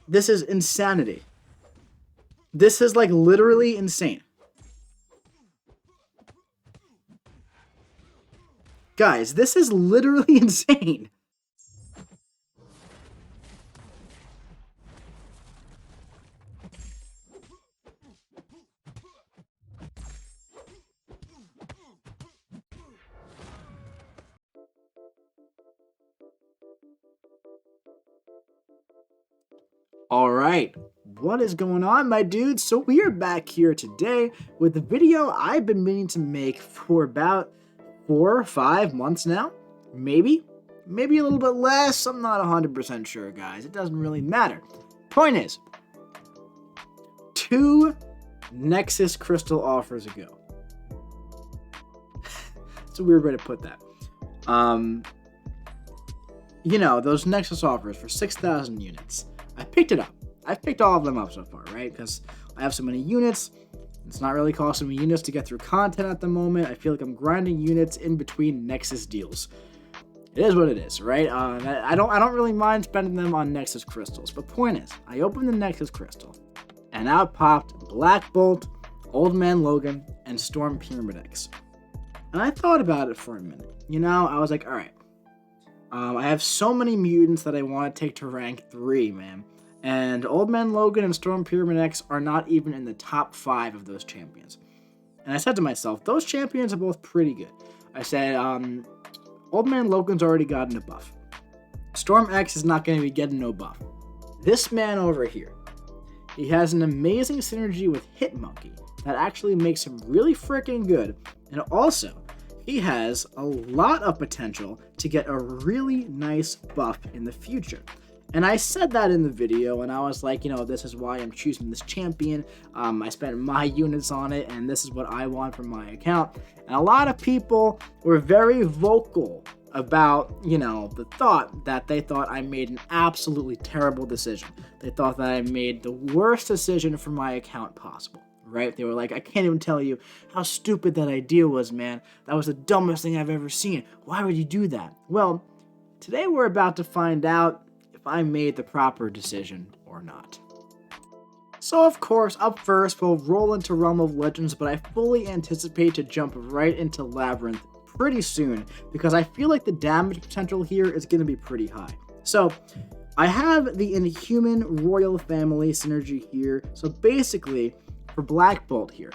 This is insanity. This is like literally insane. Guys, this is literally insane. Alright, what is going on, my dudes? So we are back here today with the video I've been meaning to make for about 4 or 5 months now. Maybe a little bit less. I'm not 100% sure, guys. It doesn't really matter. Point is, 2 Nexus Crystal offers ago. It's a weird way to put that. You know, those Nexus offers for 6,000 units. I picked it up. I've picked all of them up so far, right? Because I have so many units. It's not really costing me units to get through content at the moment. I feel like I'm grinding units in between Nexus deals. It is what it is, right? I don't really mind spending them on Nexus crystals. But point is, I opened the Nexus crystal, and out popped Black Bolt, Old Man Logan, and Storm Pyramid X. And I thought about it for a minute. You know, I was like, all right. I have so many mutants that I want to take to rank 3, man. And Old Man Logan and Storm Pyramid X are not even in the top 5 of those champions. And I said to myself, those champions are both pretty good. I said, Old Man Logan's already gotten a buff. Storm X is not going to be getting no buff. This man over here, he has an amazing synergy with Hitmonkey that actually makes him really freaking good. And also, he has a lot of potential to get a really nice buff in the future. And I said that in the video, and I was like, you know, this is why I'm choosing this champion. I spent my units on it, and this is what I want from my account. And a lot of people were very vocal about, you know, the thought that they thought I made an absolutely terrible decision. They thought that I made the worst decision for my account possible. Right? They were like, I can't even tell you how stupid that idea was, man. That was the dumbest thing I've ever seen. Why would you do that? Well, today we're about to find out if I made the proper decision or not. So of course, up first, we'll roll into Realm of Legends, but I fully anticipate to jump right into Labyrinth pretty soon because I feel like the damage potential here is going to be pretty high. So I have the Inhuman Royal Family synergy here. So basically, for Black Bolt here,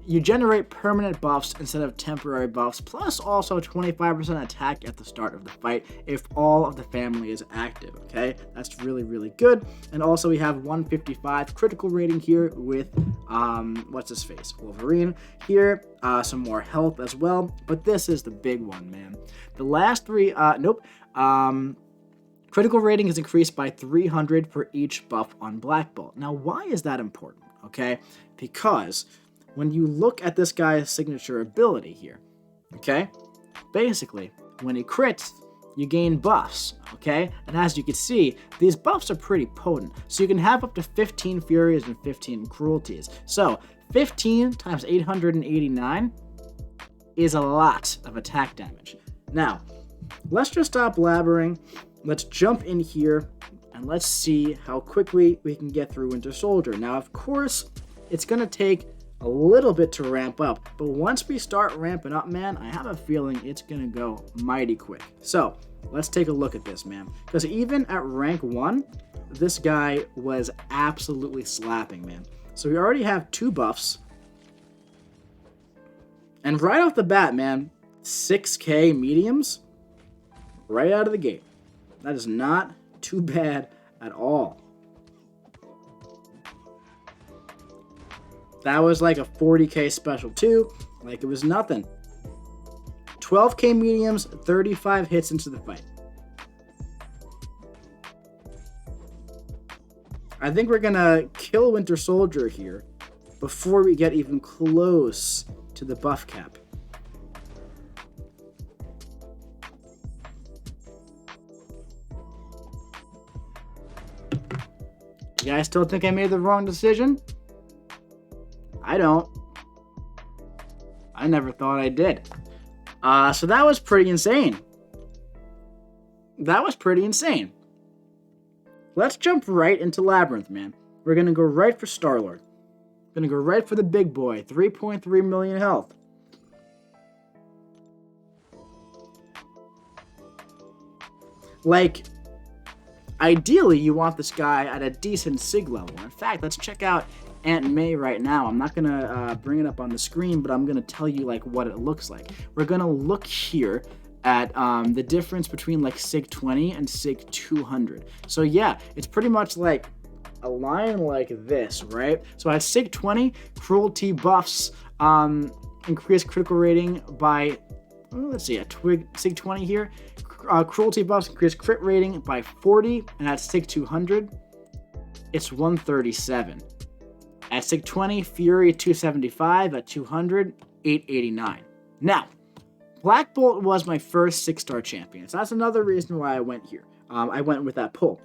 you generate permanent buffs instead of temporary buffs, plus also 25% attack at the start of the fight if all of the family is active, okay? That's really, really good. And also we have 155 critical rating here with, what's his face? Wolverine here, some more health as well, but this is the big one, man. The last 3, critical rating is increased by 300 for each buff on Black Bolt. Now, why is that important? Okay, because when you look at this guy's signature ability here, okay, basically, when he crits, you gain buffs, okay? And as you can see, these buffs are pretty potent. So you can have up to 15 Furies and 15 Cruelties. So 15 times 889 is a lot of attack damage. Now, let's just stop blabbering. Let's jump in here. And let's see how quickly we can get through Winter Soldier. Now, of course, it's going to take a little bit to ramp up. But once we start ramping up, man, I have a feeling it's going to go mighty quick. So, let's take a look at this, man. Because even at rank 1, this guy was absolutely slapping, man. So we already have 2 buffs. And right off the bat, man, 6k mediums right out of the gate. That is not too bad at all. That was like a 40k special too, like it was nothing. 12k mediums, 35 hits into the fight. I think we're gonna kill Winter Soldier here before we get even close to the buff cap. You guys still think I made the wrong decision? I don't. I never thought I did. So that was pretty insane. let's jump right into Labyrinth, man. We're going to go right for Star-Lord. Going to go right for the big boy. 3.3 million health. Like, ideally, you want this guy at a decent SIG level. In fact, let's check out Aunt May right now. I'm not going to bring it up on the screen, but I'm going to tell you, like, what it looks like. We're going to look here at the difference between, like, SIG 20 and SIG 200. So, yeah, it's pretty much like a line like this, right? So at SIG 20, cruelty buffs increase critical rating by, let's see, at SIG 20 here, cruelty buffs increase crit rating by 40, and at SIG 200, it's 137. At SIG 20, Fury 275, at 200, 889. Now, Black Bolt was my first 6-star champion, so that's another reason why I went here. I went with that pull.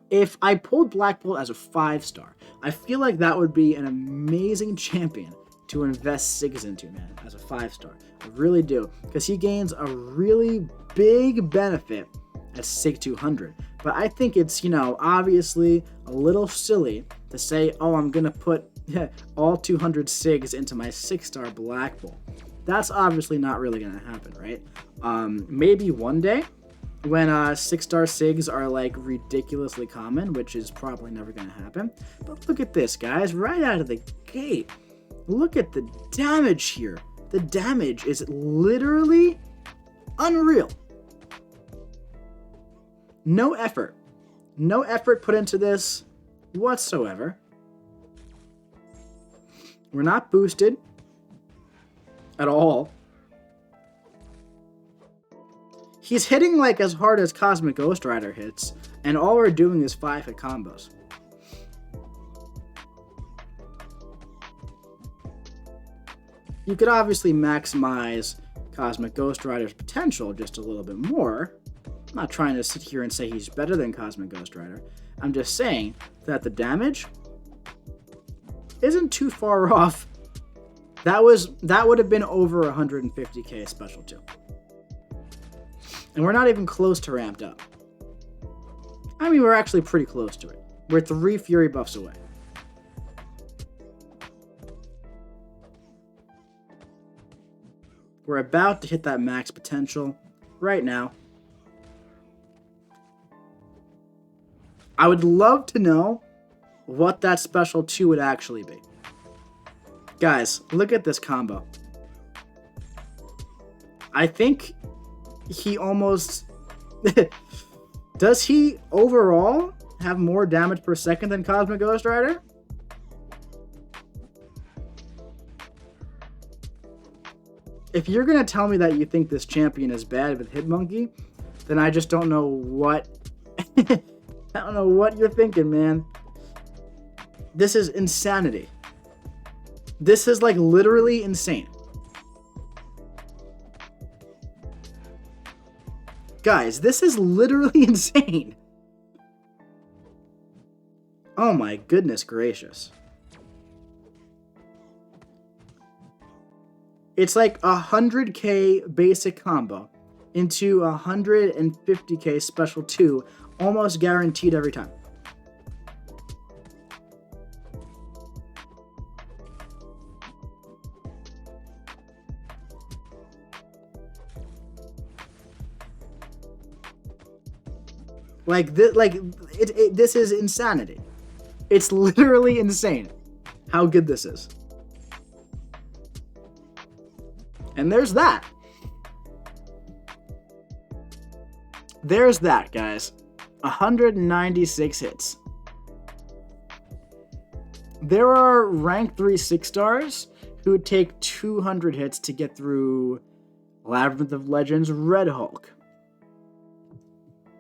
If I pulled Black Bolt as a 5-star, I feel like that would be an amazing champion to invest SIGs into, man, as a 5-star. I really do, because he gains a really big benefit at SIG 200. But I think it's, obviously a little silly to say, oh, I'm going to put all 200 SIGs into my 6-star Black Bolt. That's obviously not really going to happen, right? Maybe one day, when 6-star SIGs are like ridiculously common, which is probably never going to happen. But look at this, guys, right out of the gate. Look at the damage here. The damage is literally unreal. No effort. No effort put into this whatsoever. We're not boosted at all. He's hitting like as hard as Cosmic Ghost Rider hits, and all we're doing is 5-hit combos. You could obviously maximize Cosmic Ghost Rider's potential just a little bit more. I'm not trying to sit here and say he's better than Cosmic Ghost Rider. I'm just saying that the damage isn't too far off. That would have been over 150k special too. And we're not even close to ramped up. I mean, we're actually pretty close to it. We're 3 Fury buffs away. We're about to hit that max potential right now. I would love to know what that special 2 would actually be. Guys, look at this combo. I think he almost... Does he overall have more damage per second than Cosmic Ghost Rider? If you're going to tell me that you think this champion is bad with Hitmonkey, then I just don't know what... I don't know what you're thinking, man. This is insanity. This is like literally insane. Guys, this is literally insane. Oh my goodness gracious. It's like 100k basic combo into 150k special 2, almost guaranteed every time. This is insanity. It's literally insane how good this is. And there's that. There's that, guys. 196 hits. There are rank 3 6-stars who take 200 hits to get through Labyrinth of Legends Red Hulk.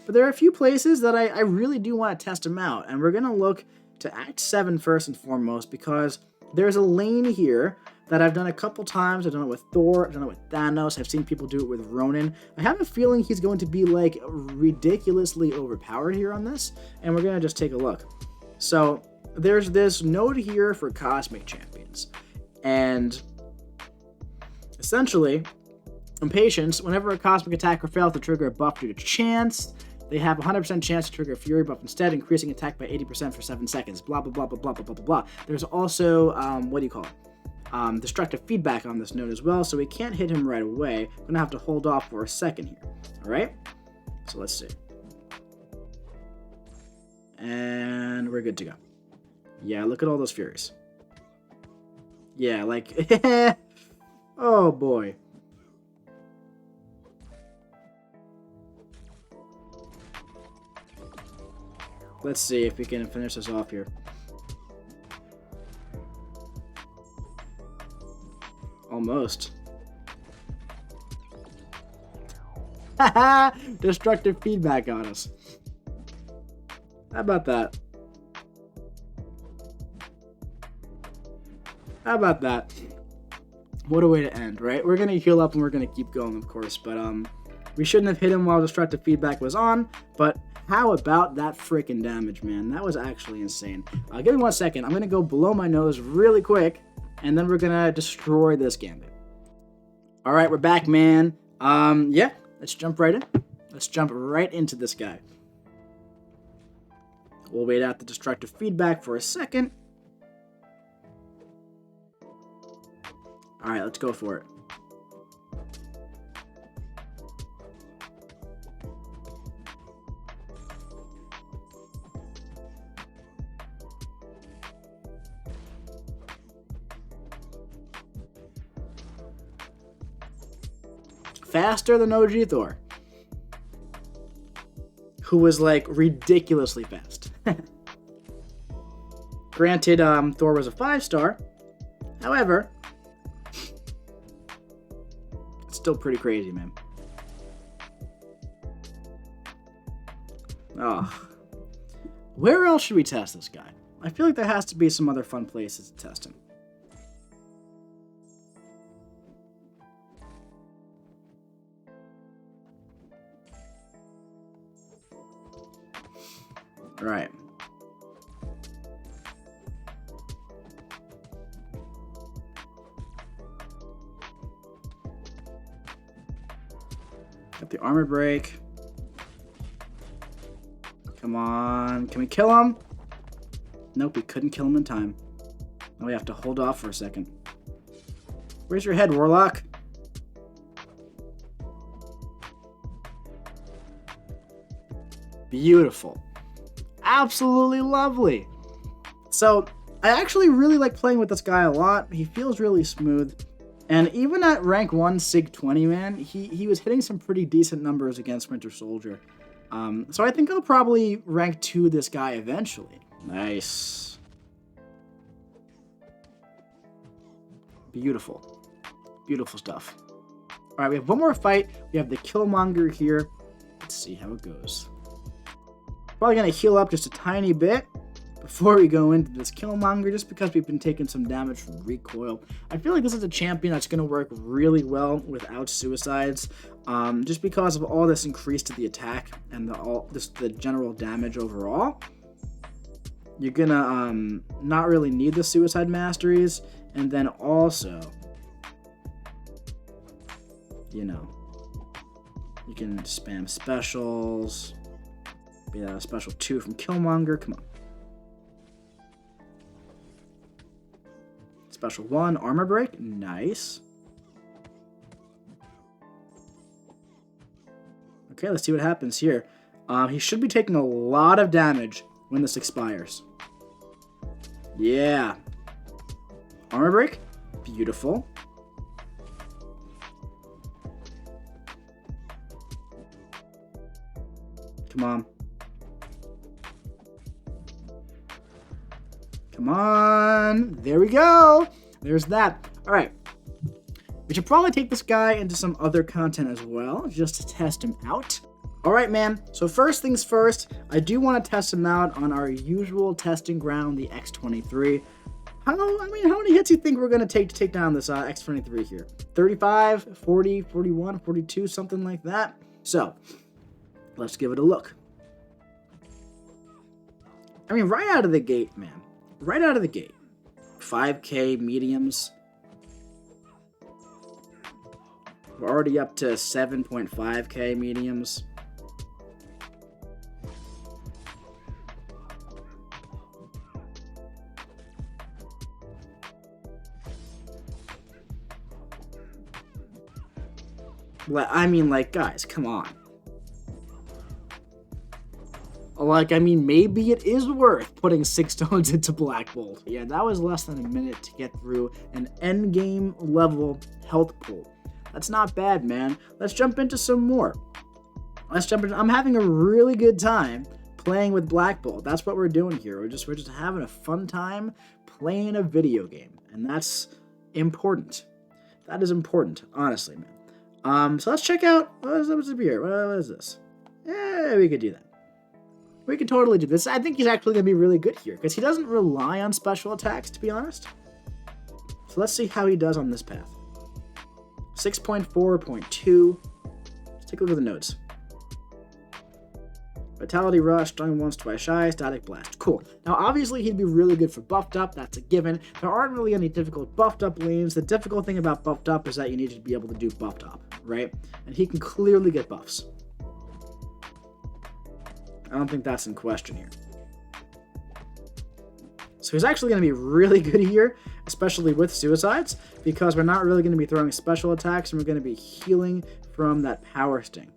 But there are a few places that I really do want to test them out, and we're going to look to Act 7 first and foremost, because there's a lane here that I've done a couple times. I've done it with Thor, I've done it with Thanos, I've seen people do it with Ronin. I have a feeling he's going to be like ridiculously overpowered here on this, and we're going to just take a look. So there's this node here for Cosmic Champions, and essentially, in Patience, whenever a Cosmic attacker fails to trigger a buff due to chance, They have 100% chance to trigger Fury buff instead, increasing attack by 80% for 7 seconds. Blah, blah, blah, blah, blah, blah, blah, blah. There's also, what do you call it? Destructive feedback on this node as well, so we can't hit him right away. We're going to have to hold off for a second here. Alright? So let's see. And we're good to go. Yeah, look at all those Furies. Yeah, like... oh, boy. Let's see if we can finish this off here. Almost. Haha! Destructive feedback on us. How about that? How about that? What a way to end, right? We're gonna heal up and we're gonna keep going, of course, but we shouldn't have hit him while destructive feedback was on, but how about that freaking damage, man? That was actually insane. Give me 1 second. I'm gonna go below my nose really quick, and then we're gonna destroy this gambit. All right, we're back, man. Yeah, let's jump right in. Let's jump right into this guy. We'll wait out the destructive feedback for a second. All right, let's go for it. Faster than OG Thor, who was like ridiculously fast. Granted, Thor was a 5-star. However, it's still pretty crazy, man. Oh, where else should we test this guy? I feel like there has to be some other fun places to test him. All right. Got the armor break. Come on. Can we kill him? Nope, we couldn't kill him in time. Now we have to hold off for a second. Where's your head, Warlock? Beautiful. Absolutely lovely. So, I actually really like playing with this guy a lot. He feels really smooth. And even at rank 1 Sig 20, man, he was hitting some pretty decent numbers against Winter Soldier. So I think I'll probably rank 2 this guy eventually. Nice. Beautiful. Beautiful stuff. Alright, we have one more fight. We have the Killmonger here. Let's see how it goes. Probably going to heal up just a tiny bit before we go into this Killmonger, just because we've been taking some damage from recoil. I feel like this is a champion that's going to work really well without suicides, just because of all this increase to the attack and the general damage overall. You're going to not really need the suicide masteries, and then also, you know, you can spam specials. Yeah, special 2 from Killmonger. Come on. Special 1, armor break. Nice. Okay, let's see what happens here. He should be taking a lot of damage when this expires. Yeah. Armor break. Beautiful. Come on. Come on. There we go. There's that. All right. We should probably take this guy into some other content as well, just to test him out. All right, man. So first things first, I do want to test him out on our usual testing ground, the X-23. How many hits do you think we're going to take down this X-23 here? 35, 40, 41, 42, something like that. So, let's give it a look. I mean, right out of the gate, man. Right out of the gate. 5K mediums. We're already up to 7.5K mediums. I mean, like, guys, come on. Like, I mean, maybe it is worth putting 6 stones into Black Bolt. Yeah, that was less than a minute to get through an endgame level health pool. That's not bad, man. Let's jump into some more. I'm having a really good time playing with Black Bolt. That's what we're doing here. We're just having a fun time playing a video game, and that's important. That is important, honestly, man. So let's check out what's up here. What is this? Yeah, we could do that. We could totally do this. I think he's actually going to be really good here because he doesn't rely on special attacks, to be honest. So let's see how he does on this path. 6.4.2. Let's take a look at the notes. Vitality Rush, Stung Once, Twice Shy, Static Blast. Cool. Now, obviously, he'd be really good for buffed up. That's a given. There aren't really any difficult buffed up lanes. The difficult thing about buffed up is that you need to be able to do buffed up, right? And he can clearly get buffs. I don't think that's in question here. So he's actually going to be really good here, especially with suicides, because we're not really going to be throwing special attacks, and we're going to be healing from that power sting.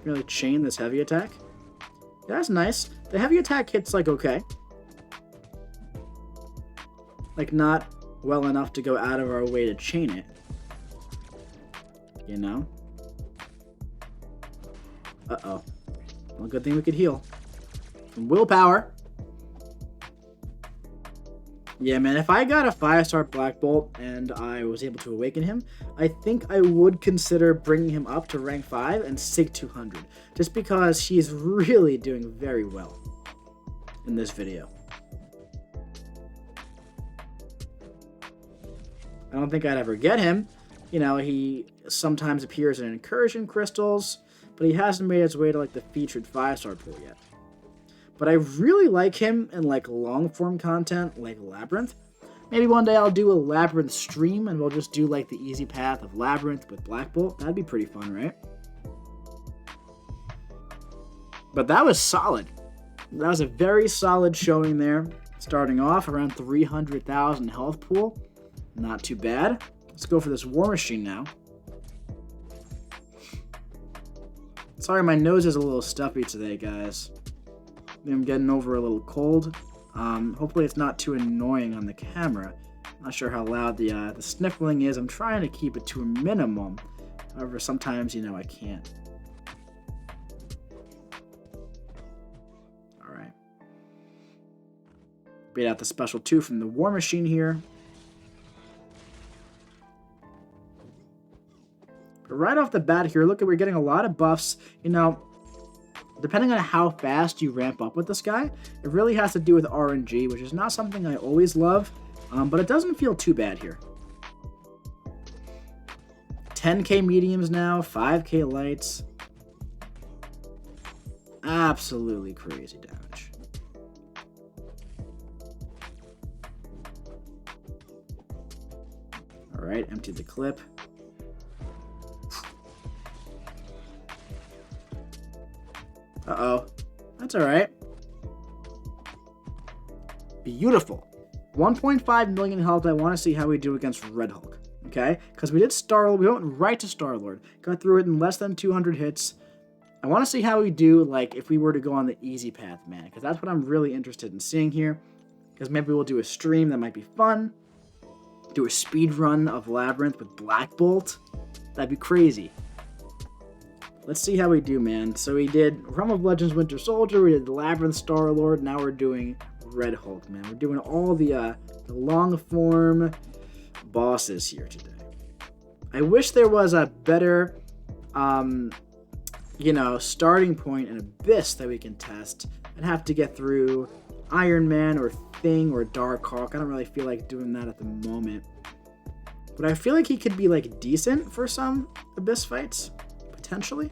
Really chain this heavy attack. Yeah, that's nice. The heavy attack hits like okay. Like not well enough to go out of our way to chain it. You know? Uh-oh. Well, good thing we could heal. From willpower. Yeah, man, if I got a 5-star Black Bolt and I was able to awaken him, I think I would consider bringing him up to rank 5 and Sig 200. Just because he's really doing very well in this video. I don't think I'd ever get him. You know, he sometimes appears in incursion crystals, but he hasn't made his way to like the featured 5-star pool yet. But I really like him in like long form content like Labyrinth. Maybe one day I'll do a Labyrinth stream and we'll just do like the easy path of Labyrinth with Black Bolt. That'd be pretty fun, right? But that was solid. That was a very solid showing there. Starting off around 300,000 health pool. Not too bad. Let's go for this War Machine now. Sorry, my nose is a little stuffy today, guys. I'm getting over a little cold. Hopefully it's not too annoying on the camera. Not sure how loud the sniffling is. I'm trying to keep it to a minimum. However, sometimes, you know, I can't. Alright. Bait out the special 2 from the War Machine here. But right off the bat here, look, we're getting a lot of buffs. You know, depending on how fast you ramp up with this guy, it really has to do with RNG, which is not something I always love, but it doesn't feel too bad here. 10k mediums now, 5k lights. Absolutely crazy damage. Alright, empty the clip. Uh-oh. That's alright. Beautiful. 1.5 million health. I want to see how we do against Red Hulk. Okay? Because we went right to Star-Lord. Got through it in less than 200 hits. I want to see how we do, like, if we were to go on the easy path, man. Because that's what I'm really interested in seeing here. Because maybe we'll do a stream that might be fun. Do a speed run of Labyrinth with Black Bolt. That'd be crazy. Let's see how we do, man. So we did Realm of Legends Winter Soldier, we did Labyrinth Star-Lord, now we're doing Red Hulk, man. We're doing all the long-form bosses here today. I wish there was a better, you know, starting point in Abyss that we can test. I'd have to get through Iron Man or Thing or Dark Hawk. I don't really feel like doing that at the moment. But I feel like he could be, like, decent for some Abyss fights. Potentially.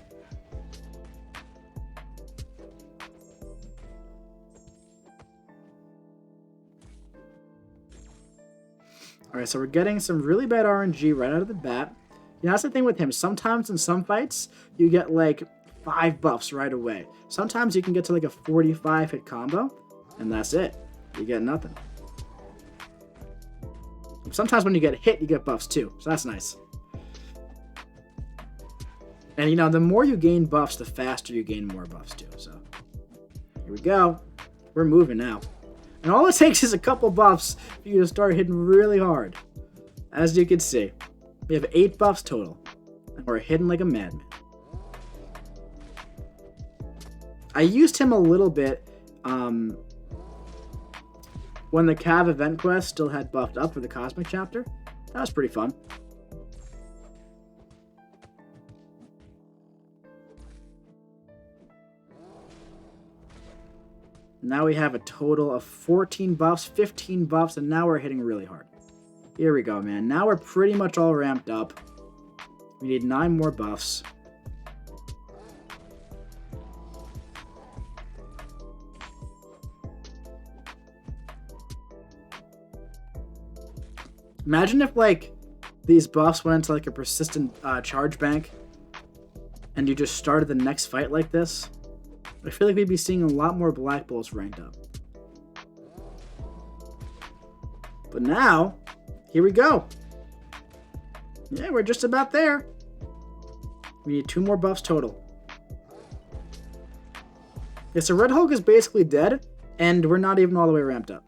Alright, so we're getting some really bad RNG right out of the bat. You know, that's the thing with him. Sometimes in some fights, you get like 5 buffs right away. Sometimes you can get to like a 45 hit combo, and that's it. You get nothing. Sometimes when you get hit, you get buffs too, so that's nice. And you know, the more you gain buffs, the faster you gain more buffs too. So here we go. We're moving now. And all it takes is a couple buffs for you to start hitting really hard. As you can see, we have 8 buffs total. And we're hitting like a madman. I used him a little bit when the Cav event quest still had buffed up for the Cosmic chapter. That was pretty fun. Now we have a total of 14 buffs, 15 buffs, and now we're hitting really hard. Here we go, man. Now we're pretty much all ramped up. We need 9 more buffs. Imagine if, like, these buffs went into, like, a persistent charge bank and you just started the next fight like this. I feel like we'd be seeing a lot more Black Bolts ranked up. But now, here we go. Yeah, we're just about there. We need 2 more buffs total. Yeah, so Red Hulk is basically dead, and we're not even all the way ramped up.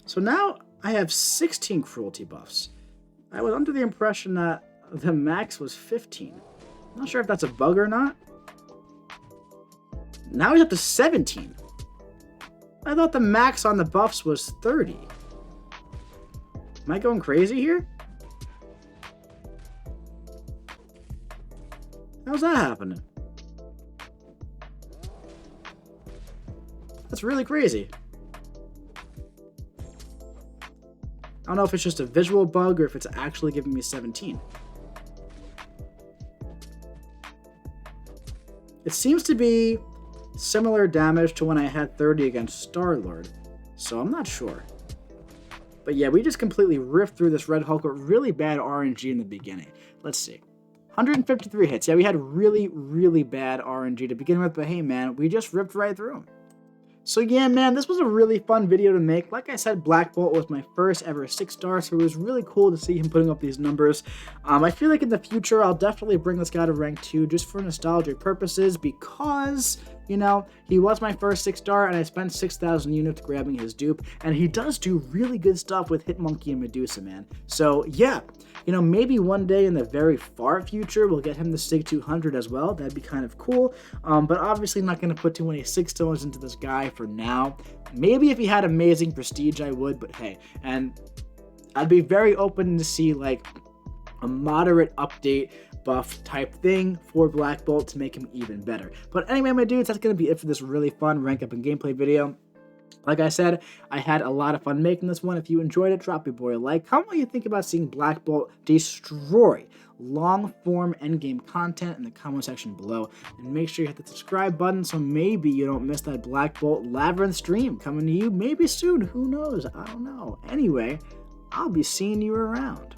So now I have 16 cruelty buffs. I was under the impression that the max was 15. I'm not sure if that's a bug or not. Now he's up to 17. I thought the max on the buffs was 30. Am I going crazy here? How's that happening? That's really crazy. I don't know if it's just a visual bug or if it's actually giving me 17. It seems to be similar damage to when I had 30 against Star-Lord, so I'm not sure. But yeah, we just completely ripped through this Red Hulk with really bad RNG in the beginning. Let's see. 153 hits. Yeah, we had really, really bad RNG to begin with, but hey man, we just ripped right through him. So yeah, man, this was a really fun video to make. Like I said, Black Bolt was my first ever 6-star, so it was really cool to see him putting up these numbers. I feel like in the future, I'll definitely bring this guy to rank 2 just for nostalgic purposes because, you know, he was my first 6-star and I spent 6,000 units grabbing his dupe, and he does do really good stuff with Hitmonkey and Medusa, man. So yeah, you know, maybe one day in the very far future, we'll get him the Sig 200 as well. That'd be kind of cool, but obviously not going to put too many 6-stars into this guy for now. Maybe if he had amazing prestige, I would, but hey, and I'd be very open to see like a moderate update buff type thing for Black Bolt to make him even better. But anyway, my dudes, that's going to be it for this really fun rank up and gameplay video. Like I said, I had a lot of fun making this one. If you enjoyed it, drop your boy a like. Comment what you think about seeing Black Bolt destroy long-form endgame content in the comment section below. And make sure you hit the subscribe button so maybe you don't miss that Black Bolt Labyrinth stream coming to you maybe soon. Who knows? I don't know. Anyway, I'll be seeing you around.